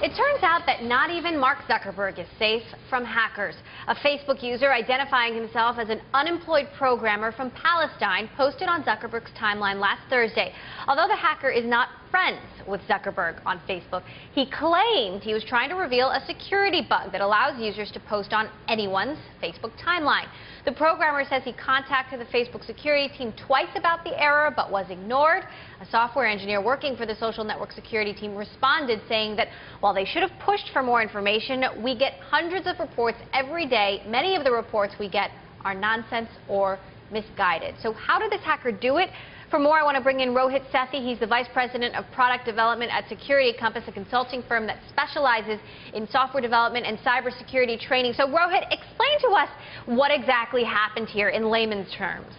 It turns out that not even Mark Zuckerberg is safe from hackers. A Facebook user identifying himself as an unemployed programmer from Palestine posted on Zuckerberg's timeline last Thursday. Although the hacker is not friends with Zuckerberg on Facebook, he claimed he was trying to reveal a security bug that allows users to post on anyone's Facebook timeline. The programmer says he contacted the Facebook security team twice about the error but was ignored. A software engineer working for the social network security team responded saying that while they should have pushed for more information, we get hundreds of reports every day. Many of the reports we get are nonsense or misguided. So how did this hacker do it? For more, I want to bring in Rohit Sethi. He's the Vice President of Product Development at Security Compass, a consulting firm that specializes in software development and cybersecurity training. So, Rohit, explain to us what exactly happened here in layman's terms.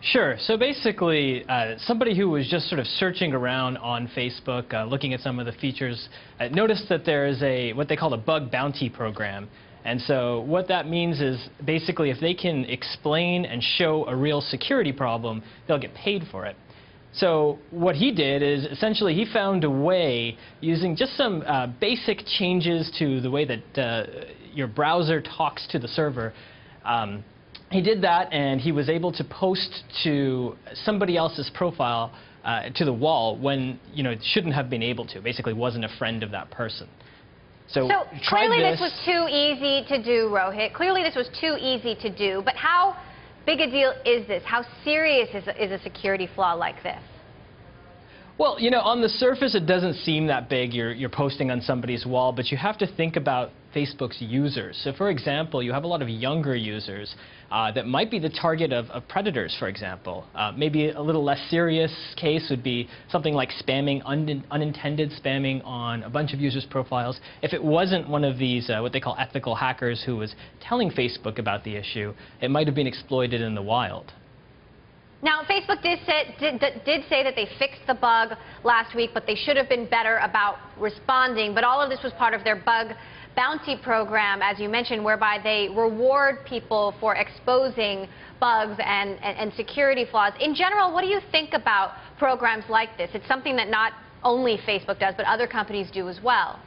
Sure. So basically, somebody who was just sort of searching around on Facebook, looking at some of the features, noticed that there is what they call a bug bounty program. And so what that means is basically if they can explain and show a real security problem, they'll get paid for it. So what he did is essentially he found a way using just some basic changes to the way that your browser talks to the server. He did that, and he was able to post to somebody else's profile to the wall when it shouldn't have been able to. Basically wasn't a friend of that person. So clearly this was too easy to do, Rohit. Clearly this was too easy to do. But how big a deal is this? How serious is a security flaw like this? Well, on the surface it doesn't seem that big. You're posting on somebody's wall, but you have to think about Facebook's users. So for example, you have a lot of younger users that might be the target of predators, for example. Maybe a little less serious case would be something like spamming, unintended spamming on a bunch of users' profiles. If it wasn't one of these, what they call ethical hackers who was telling Facebook about the issue, it might have been exploited in the wild. Now, Facebook did say that they fixed the bug last week, but they should have been better about responding. But all of this was part of their bug bounty program, as you mentioned, whereby they reward people for exposing bugs and security flaws. In general, what do you think about programs like this? It's something that not only Facebook does, but other companies do as well.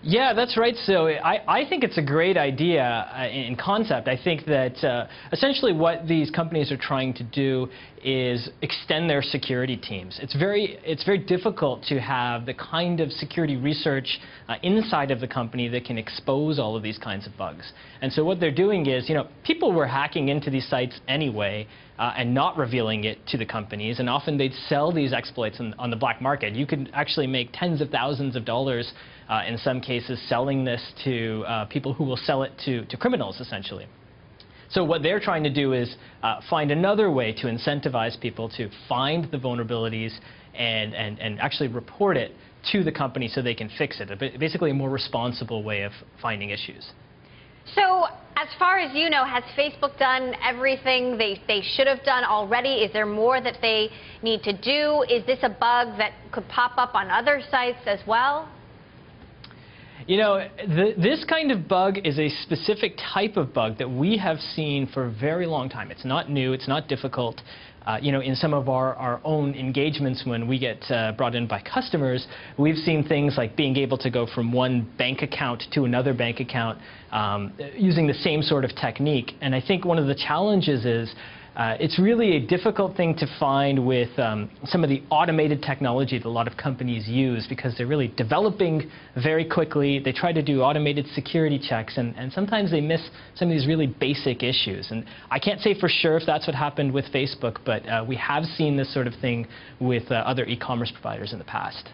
Yeah, that's right. So I think it's a great idea in concept. I think that essentially what these companies are trying to do is extend their security teams. It's very difficult to have the kind of security research inside of the company that can expose all of these kinds of bugs. And so what they're doing is, people were hacking into these sites anyway and not revealing it to the companies, and often they'd sell these exploits on the black market. You could actually make tens of thousands of dollars in some cases selling this to people who will sell it to criminals, essentially. So what they're trying to do is find another way to incentivize people to find the vulnerabilities and actually report it to the company so they can fix it. Basically a more responsible way of finding issues. So as far as you know, has Facebook done everything they should have done already? Is there more that they need to do? Is this a bug that could pop up on other sites as well? This kind of bug is a specific type of bug that we have seen for a very long time. It's not new. It's not difficult. In some of our own engagements when we get brought in by customers, we've seen things like being able to go from one bank account to another bank account using the same sort of technique. And I think one of the challenges is it's really a difficult thing to find with some of the automated technology that a lot of companies use because they're really developing very quickly. They try to do automated security checks, and sometimes they miss some of these really basic issues. And I can't say for sure if that's what happened with Facebook, but we have seen this sort of thing with other e-commerce providers in the past.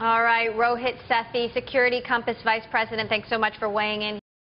All right, Rohit Sethi, Security Compass Vice President, thanks so much for weighing in.